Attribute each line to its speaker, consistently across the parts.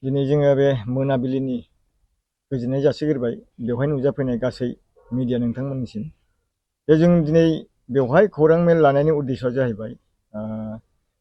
Speaker 1: दिनै जोङो बे मोनाबिलिनि गोजोननाय जासिग्रोबाय बेवहाय नुजाफैनाय गासै मिडिया नोंथांमोननिसिम। जों दिनै बेवहाय खौरां मेल लानायनि उद्देश्यआ जाहैबाय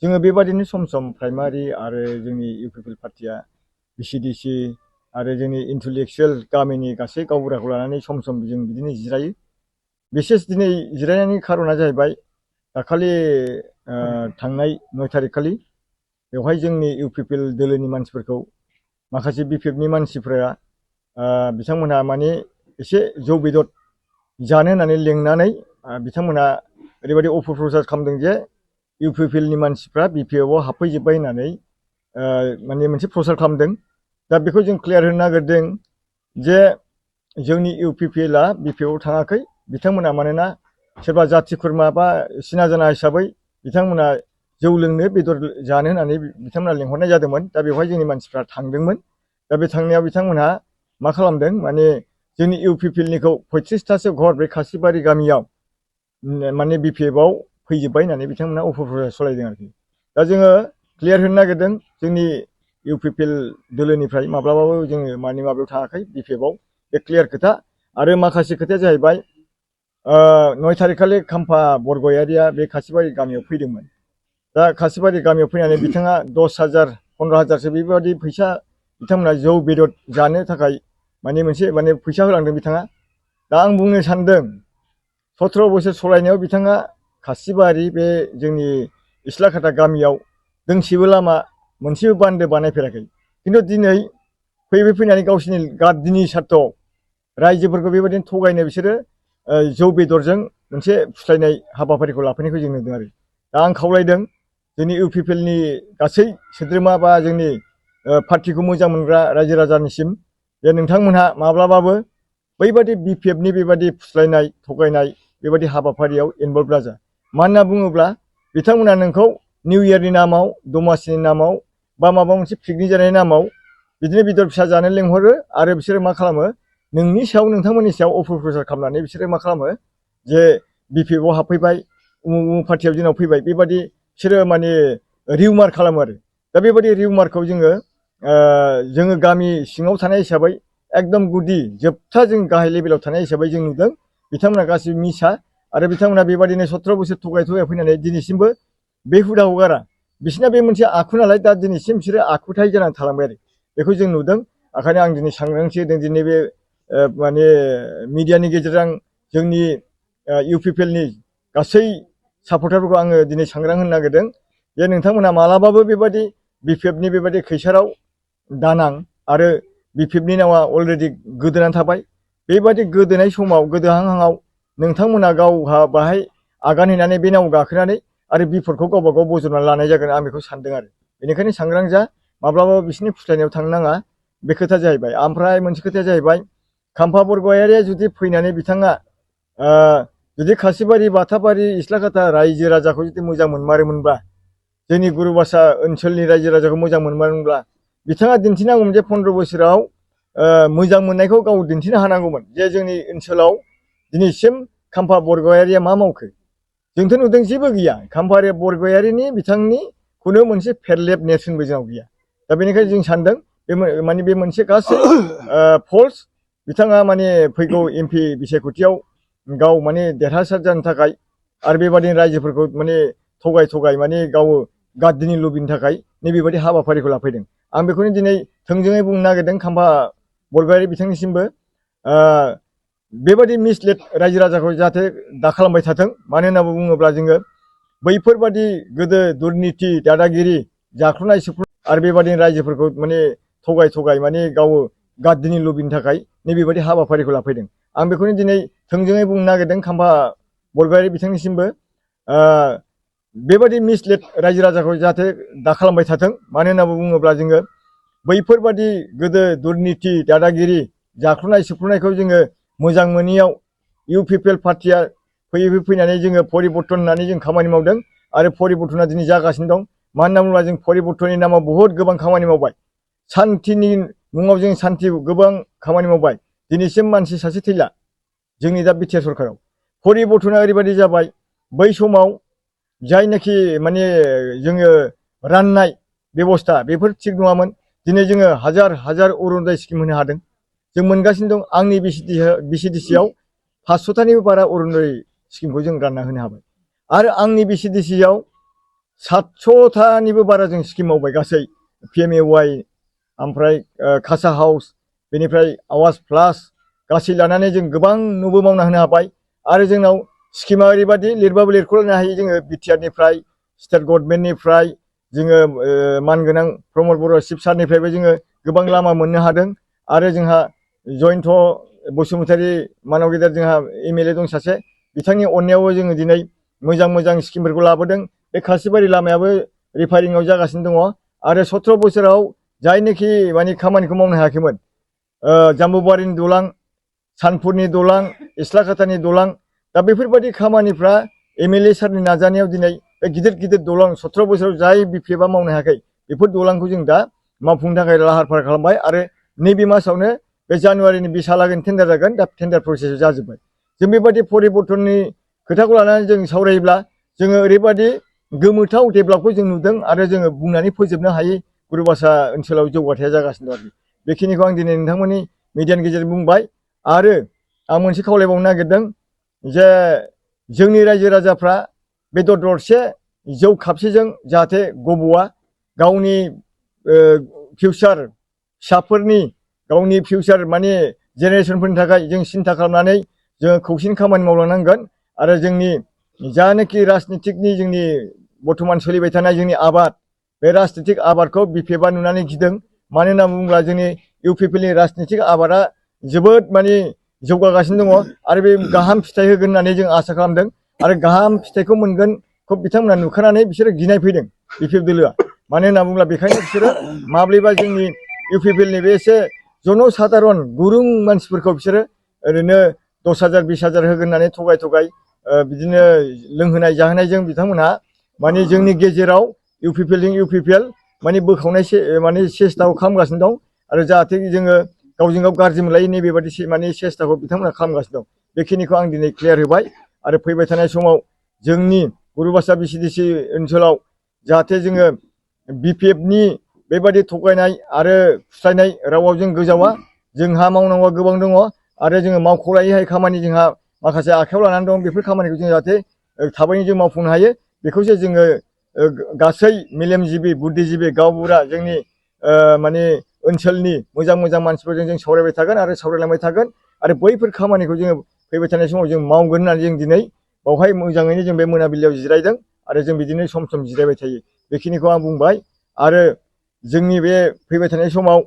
Speaker 1: जोङो बेबादिनो सम सम प्राइमारि आरो जोंनि इउपिपिएल पार्टिया बिसिडिसि आरो जोंनि इन्टेलेक्सुवेल गामिनि गासै गावबुराखौ लानानै सम सम जों बिदिनो जिरायो। बिसेस दिनै जिरायनायनि खारना जाहैबाय दाखालि थांनाय 9 तारिख खालि बेवहाय जोंनि इउपिपिएल दोलोनि मानसिफोरखौ माखासे बिपिएफनि मानसिफोरा बिथांमोनहा माने एसे जौ बेदर जानो होननानै लेंनानै बिथांमोनहा ओरैबायदि अपप्रचार खालामदों जे इउपिपिएलनि मानसिफ्रा बिपिएफआव हाबफैजोब्बाय होननानै माने मोनसे प्रचार खालामदों। दा बेखौ जों क्लियार होनो नागिरदों जे जोंनि इउपिपिएलआ बिपिएफआव थाङाखै। बिथांमोना मानोना सोरबा जाथि खुरमा बा सिना जाना हिसाबै बिथांमोना जौ लोंनो बेदर जानो होननानै बिथांमोना लेंहरनाय जादोंमोन। दा बेवहाय जोंनि मानसिफ्रा थांदोंमोन। दा बे थांनायाव बिथांमोनहा मा खालामदों माने जोंनि इउपिपिएलनिखौ 35थासो घर बे खासिबारि गामियाव माने बिपिएफआव फैजोब्बाय होननानै बिथांमोना अपप्रचार सालायदों आरोखि। दा जोङो क्लियार होनो नागिरदों जोंनि इउपिपिएल दोलोनिफ्राय माब्लाबाबो जोङो माने माबायाव थाङाखै बिपिएफआव, बे क्लियार खोथा। आरो माखासे खोथाया जाहैबाय 9 तारिख खालि खाम्फा बरगयारिया बे खासिबारि गामियाव फैदोंमोन। दा खासिबारि गामियाव फैनानै बिथाङा 10,000 15,000सो बेबायदि फैसा बिथांमोना जौ बेदर जानो थाखाय माने मोनसे माने फैसा होलांदों बिथाङा। दा आं बुंनो सानदों 17 बोसोर सलायनायाव बिथाङा खासिबारि बे जोंनि इस्लाखाता गामियाव दोंसेबो लामा मोनसेबो बान्दो बानायफेराखै। खिन्थु दिनै फैनानै गावसिनि गादिनि सार्थआव रायजोफोरखौ बेबायदिनो थगायनो बिसोरो जौ बेदरजों मोनसे फुस्लायनाय हाबाफारिखौ लाफैनायखौ जों नुदों आरो। दा आं खावलायदों जोंनि इउपिपिएलनि गासै सोद्रोमा बा जोंनि पार्टिखौ मोजां मोनग्रा रायजो राजानिसिम जे नोंथांमोनहा माब्लाबाबो बैबादि बिपिएफनि बेबादि फुस्लायनाय थगायनाय बेबादि हाबाफारियाव इनभल्भ दाजा। मानो होनना बुङोब्ला बिथांमोना नोंखौ निउ इयारनि नामाव, दमासिनि नामाव बा माबा मोनसे पिकनिक जानायनि नामाव बिदिनो बेदर फिसा जानो लेंहरो आरो बिसोरो मा खालामो नोंनि सायाव नोंथांमोननि सायाव अपप्रचार खालामनानै बिसोरो मा खालामो जे बिपिएफआव हाबफैबाय उमुक उमुक पार्टियाव जोंनाव फैबाय बेबादि बिसोरो माने रिउमार खालामो आरो। दा बेबादि रिउमारखौ जोङो गामि सिङाव थानाय हिसाबै एकदम गुदि जोबथा जों गाहाय लेभेलाव थानाय हिसाबै जों नुदों बिथांमोना गासिबो मिसा आरो बिथांमोना बेबादिनो 17 बोसोर थगाय फैनानै दिनैसिमबो बे हुदाखौ गारा। बिसोरना बे मोनसे आखु नालाय दा दिनैसिम बिसोरो आखुथाय जानानै थालांबाय आरो। बेखौ जों नुदों। ओंखायनो आं दिनै सांग्रांथि होदों दिनै बे माने मिडियानि गेजेरजों जोंनि इउपिपिएलनि गासै सापर्टारफोरखौ आङो दिनै सांग्रां होनो नागिरदों जे नोंथांमोना मालाबाबो बेबादि बिपिएफनि बेबादि खैसाराव दानां आरो बिपिएफनि नावा अलरेडि गोदोनानै थाबाय। बेबादि गोदोनाय समाव गोदोहांहांआव नोंथांमोना गावहा बाहाय आगान हैनानै बे नाव गाखोनानै आरो बिपदखौ गावबा गाव बजबनानै लानाय जागोन आं बेखौ सानदों आरो। बेनिखायनो सांग्रां जा, माब्लाबाबो बिसोरनि फुस्लायनायाव थांनो नाङा बे खोथा जाहैबाय। ओमफ्राय मोनसे खोथाया जाहैबाय खाम्फा बरगयारिया जुदि फैनानै बिथाङा जुदि खासिबारि बाथाबारि इस्लाखाता रायजो राजाखौ जुदि मोजां मोनमारोमोनब्ला जोंनि गुरुबासा ओनसोलनि रायजो राजाखौ मोजां मोनमारोमोनब्ला बिथाङा दिन्थिनांगौमोन जे 15 बोसोराव मोजां मोननायखौ गाव दिन्थिनो हानांगौमोन जे जोंनि ओनसोलाव दिनैसिम खाम्फा बरगयारिया मा मावखो। जोंथ' नुदों जेबो गैया। खाम्फा बरगयारिनि बिथांनि खुनु मोनसे फेरलेब नेरसोनबो जोंनाव गैया। दा बेनिखायनो जों सानदों माने बे मोनसे गासै फल्स। बिथाङा माने फैगौ एमपि बिसायख'थियाव गाव माने देरहासार जानो थाखाय आरो बेबादिनो रायजोफोरखौ माने थगाय माने गाव गादिनि लुबैनो थाखाय नैबेबायदि हाबाफारिखौ लाफैदों। आं बेखौनो दिनै थोंजोङै बुंनो नागिरदों खाम्फा बरगयारि बिथांनिसिमबो बेबादि मिसलेट रायजो राजाखौ जाहाथे दा खालामबाय थाथों। मानो होनना बुङोब्ला जोङो बैफोरबादि गोदो दुर्निति दादागिरि जाख्ल'नाय सुख्ल'नाय आरो बेबादिनो रायजोफोरखौ माने थगाय माने गाव गादिनि लुबैनो थाखाय नैबेबायदि हाबाफारिखौ लाफैदों। आं बेखौनो दिनै थोंजोङै बुंनो नागिरदों खाम्फा बरगयारि बिथांनिसिमबो बेबादि मिसलेट रायजो राजाखौ जाहाथे दा खालामबाय थाथों। मानो होनना बुङोब्ला जोङो बैफोरबादि गोदो दुर्निति दादागिरि जाख्ल'नाय सुख्ल'नायखौ जोङो मोजां मोनैयाव इउपिपिएल पार्टिया फैनानै जोङो परिबर्तन होननानै जों खामानि मावदों आरो परिबर्तना दिनै जागासिनो दं। मानो होनना बुङोब्ला जों परिबर्तननि नामाव बहुद गोबां खामानि मावबाय। सान्थिनि मुङाव जों सान्थि गोबां खामानि मावबाय। दिनैसिम मानसि सासे थैला जोंनि दा बिटिआर सरखाराव। परिबर्तना ओरैबायदि जाबाय बै समाव जायनाखि माने जोङो राननाय बेबस्था बेफोर थिग नङामोन। दिनै जोङो हाजार हाजार अरुनदय स्किम होनो हादों। जों मोनगासिनो दं। आंनि BCDC आव 500थानिबो बारा अरुनदय स्किमखौ जों रानना होनो हाबाय आरो आंनि BCDC आव 700थानिबो बारा जों स्किम मावबाय गासै PMAY ओमफ्राय खासा हाउस बेनिफ्राय आवास प्लास गासै लानानै जों गोबां न'बो मावना होनो हाबाय आरो जोंनाव स्किमा ओरैबादि लिरबाबो लिरख'लायनो हायो जोङो BTR निफ्राय स्टेट गभर्नमेन्टनिफ्राय जोङो मानगोनां प्रमद बर' चिफ सारनिफ्रायबो जोङो गोबां लामा मोननो हादों आरो जोंहा जयन्त बसुमतारी मानव गेदेर जोंहा MLA दं सासे बिथांनि अननायावबो जोङो दिनै मोजां मोजां स्किमफोरखौ लाबोदों। बे खासिबारि लामायाबो रिफायरिंआव जागासिनो दङ आरो 17 बोसोराव जायनोखि माने खामानिखौ मावनो हायाखैमोन जाम्बुबारिनि दलां सानपुरनि दलां इस्लाखातानि दलां दा बेफोरबायदि खामानिफ्रा MLA सारनि नाजानायाव दिनै बे गिदिर गिदिर दलां 17 बोसोराव जाय BPFआ मावनो हायाखै बेफोर दलांखौ जों दा मावफुंनो थाखाय लाहार फाहार खालामबाय आरो नैबे मासावनो बे जानुवारिनि 20हालागै टेन्डार जागोन। दा टेन्डार प्रसेस जाजोब्बाय। जों बेबायदि परिबर्तननि खोथाखौ लानानै जों सावरायोब्ला जोङो ओरैबायदि गोमोथाव डेभेलपखौ जों नुदों आरो जोङो बुंनानै फोजोबनो हायै गुरुभाषा ओनसोलाव जौगाथाया जागासिनो दं। बेखिनिखौ आं दिनै नोंथांमोननि मिडियानि गेजेरजों बुंबाय आरो आं मोनसे खावलायबावनो नागिरदों जे जोंनि रायजो राजाफ्रा बेदर दरसे जौ खापसेजों जाहाथे गब'आ गावनि फिउचार फिसाफोरनि गावनि फिउचार माने जेनेरेसनफोरनि थाखाय जों सिन्था खालामनानै जोङो खौसेनि खामानि मावलांनांगोन आरो जोंनि जानाखि राजनितिकनि जोंनि बर्थमान सोलिबाय थानाय जोंनि आबाद बे राजनितिक आबादखौ BPFआ नुनानै गिदों। मानो होनना बुङोब्ला जोंनि UPPनि राजनितिक आबादा जोबोद माने जौगागासिनो दङ आरो बे गाहाम फिथाइ होगोन होननानै जों आसा खालामदों आरो गाहाम फिथाइखौ मोनगोनखौ बिथांमोना नुखानानै बिसोरो गिनाय फैदों BPF दोलोआ। मानो होनना बुङोब्ला बेखायनो बिसोरो माब्लाबा जोंनि UPPनि बे एसे जनसाधारन गुरुं मानसिफोरखौ बिसोरो ओरैनो 10,000 20,000 होगोन होननानै थगाय थगाय बिदिनो लोंहोनाय जाहोनायजों बिथांमोनहा माने जोंनि गेजेराव UPPजों UPPL माने बोखावनाय माने सेस्टाखौ खालामगासिनो दं आरो जाहाथे जोङो गावजों गाव गाज्रि मोनलायै नैबेबादि माने सेस्टाखौ बिथांमोना खालामगासिनो दं। बेखिनिखौ आं दिनै क्लियार होबाय आरो फैबाय थानाय समाव जोंनि गुरुभाषा BCDC ओनसोलाव जाहाथे जोङो BPFनि बेबायदि थगायनाय आरो फुस्लायनाय रावाव जों गोजावा। जोंहा मावनांगौआ गोबां दङ आरो जोङो मावख'लायैहाय खामानि जोंहा माखासे आखायाव लानानै दं। बेफोर खामानिखौ जों जाहाथे थाबैनो जों मावफुंनो हायो बेखौसो जोङो गासै मेलेमजिबि बुद्धिजिबि गावबुरा जोंनि माने ओनसोलनि मोजां मोजां मानसिफोरजों जों सावरायबाय थागोन आरो सावरायलांबाय थागोन आरो बैफोर खामानिखौ जोङो फैबाय थानाय समाव जों मावगोन होननानै जों दिनै बावहाय मोजाङैनो जों बे मोनाबिलियाव जिरायदों आरो जों बिदिनो सम सम जिरायबाय थायो। बेखिनिखौ आं बुंबाय आरो जोंनि बे फैबाय थानाय समाव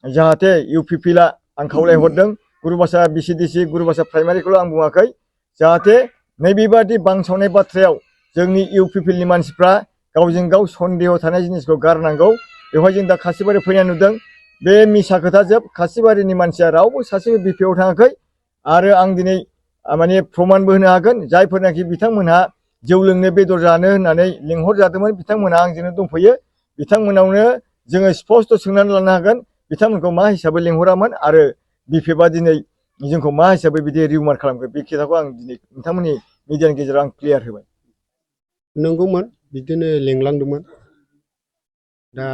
Speaker 1: जाहाथे UPPआ आं खावलायहरदों गुरुभाषा BCDC गुरुभाषा प्राइमारिखौल' आं बुङाखै जाहाथे नैबेबादि बांसावनाय बाथ्रायाव जोंनि UPPनि मानसिफ्रा गावजों गाव सन्देह थानाय जिनिसखौ गारनांगौ। बेवहाय जों दा खासिबारि फैनाय नुदों बे मिसा खोथा जोब खासिबारिनि मानसिया रावबो सासेबो BPFआव थाङाखै आरो आं दिनै माने प्रमानबो होनो हागोन जायफोरनाखि बिथांमोनहा जौ लोंनो बेदर जानो होननानै लिंहरजादोंमोन बिथांमोनहा आंजोंनो दंफैयो। बिथांमोनावनो जोङो स्पस्ट सोंनानै लानो हागोन बिथांमोनखौ मा हिसाबै लिंहरामोन आरो BPFआ दिनै जोंखौ मा हिसाबै बिदि रिउमार खालामखो बे खोथाखौ आं दिनै नोंथांमोननि मिडियानि गेजेराव आं क्लियार होबाय।
Speaker 2: नंगौमोन बिदिनो लेंलांदोंमोन दा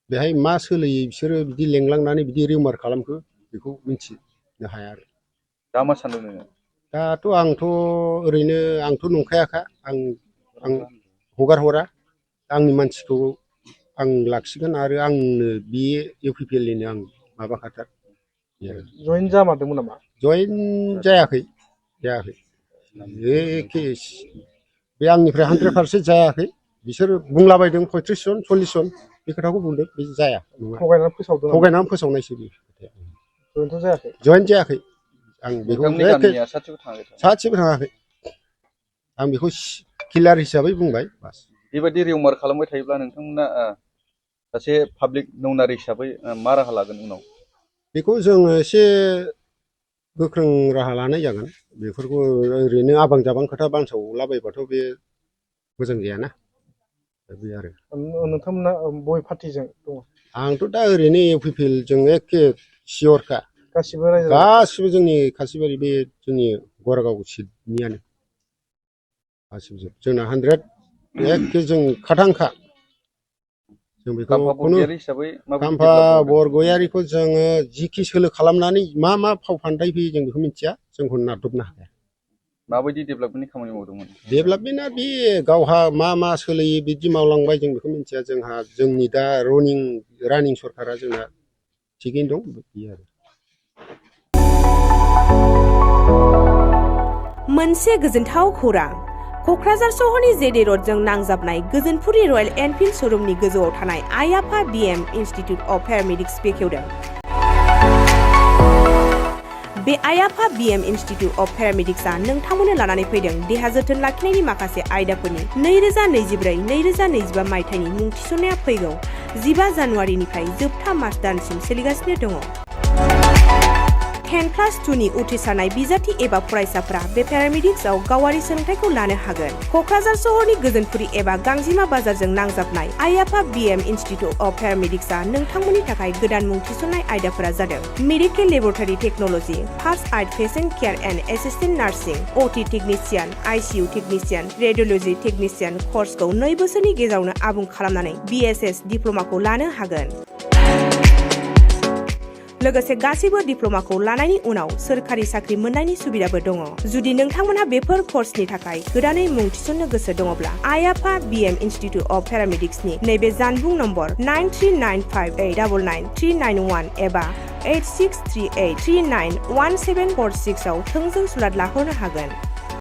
Speaker 2: बेहाय मा सोलियै बिसोरो बिदि लेंलांनानै बिदि रिउमार खालामखो बेखौ मिथिनो हाया आरो
Speaker 3: दा मा सानदों नोङो?
Speaker 2: दाथ' आंथ' ओरैनो आंथ' नंखायाखा आं हगार हरा आंनि मानसिखौ आं लाखिगोन आरो आंनो बे UPPनिनो आं माबाखाथार।
Speaker 4: जयेन जामारदोंमोन नामा?
Speaker 2: जयेन जायाखै जायाखै एखे बे आंनिफ्राय 100% जायाखै। बिसोर बुंलाबायदों 35 जन 40 जन बे खोथाखौ बुंदों बे जाया नङा
Speaker 4: थगायनानै फोसावदों
Speaker 2: थगायनानै फोसावनायसो बे खोथाया
Speaker 4: जयेनथ' जायाखै
Speaker 2: जयेन जायाखै। आं बेखौ
Speaker 3: गामिया
Speaker 2: सासेबो थाङाखै आं बेखौ किलार हिसाबै बुंबाय बास।
Speaker 3: बेबायदि रिउमार खालामबाय थायोब्ला नोंथांमोना सासे पाब्लिक नौनारि हिसाबै मा राहा लागोन उनाव?
Speaker 2: बेखौ जोङो एसे गोख्रों राहा लानाय जागोन। बेफोरखौ ओरैनो आबां जाबां खोथा बानसावलाबायबाथ' बे मोजां जायाना बे आरो
Speaker 4: नोंथांमोना बबे पार्टिजों दङ?
Speaker 2: आंथ' दा ओरैनो UPPजों एखे सियरखा
Speaker 4: गासिबो रायजो
Speaker 2: गासिबो जोंनि खासिबारि बे जोंनि गरागाव सिटनियानो गासिबो जोंना 100 एखे जों खाथांखा जों बेखौ
Speaker 3: खाम्फा
Speaker 2: खुनु
Speaker 3: बरगयारि हिसाबै माबायदि
Speaker 2: खाम्फा
Speaker 3: डेभेलप खालामदों?
Speaker 2: बरगयारिखौ जोङो जिखि सोलो खालामनानै मा फावफान्दाय फैयो जों बेखौ मिथिया जोंखौ नारदबनो हाया
Speaker 3: माबायदि डेभेलपमेन्टनि खामानि मावदोंमोन?
Speaker 2: डेभेलपमेन्टआ बे गावहा मा सोलियो बिदि मावलांबाय जों बेखौ मिथिया जोंहा जोंनि दा रानिं सरकारा जोंना थिगैनो दं बे आरो
Speaker 5: मोनसे गोजोनथाव खौरां क'क्राझार सहरनि जेडे रडजों नांजाबनाय गोजोनपुरि रयेल एनफिल्ड श'रुमनि गोजौआव थानाय आइ आफा बिएम इनस्टिट्युट अफ पेरामेडिक्स बेखेवदों। बे आइ आफा बिएम इनस्टिट्युट अफ पेरामेडिक्सआ नोंथांमोननो लानानै फैदों देहा जोथोन लाखिनायनि माखासे आयदाफोरनि 2024-2025 मायथाइनि मुं थिसननाया फैगौ 15 जानुवारिनिफ्राय जोबथा मार्च दानसिम सोलिगासिनो दङ। 10+2 नि उथ्रिसारनाय बिजाथि एबा फरायसाफोरा बे पेरामेडिक्सआव गावारि सोलोंथाइखौ लानो हागोन। क'क्राझार सहरनि गोजोनपुरि एबा गांजिमा बाजारजों नांजाबनाय आइ आफा बिएम इनस्टिट्युट अफ पेरामेडिक्सआ नोंथांमोननि थाखाय गोदान मुं थिसननाय आयदाफोरा जादों medical laboratory technology, first aid patient care and assistant nursing, OT technician, ICU technician, radiology technician कर्सखौ 2 बोसोरनि गेजेरावनो आबुं खालामनानै BSS डिप्ल'माखौ लानो हागोन। लोगोसे गासैबो डिप्ल'माखौ लानायनि उनाव सोरखारि साख्रि मोननायनि सुबिदाबो दङ। जुदि नोंथांमोनहा बेफोर कर्सनि थाखाय गोदानै मुं थिसननो गोसो दङब्ला आइ आफा बिएम इनस्टिट्युट अफ पेरामेडिक्सनि नैबे जानबुं नम्बर 9395899391 एबा 8638391746 आव थोंजों सुलाद लाहरनो हागोन।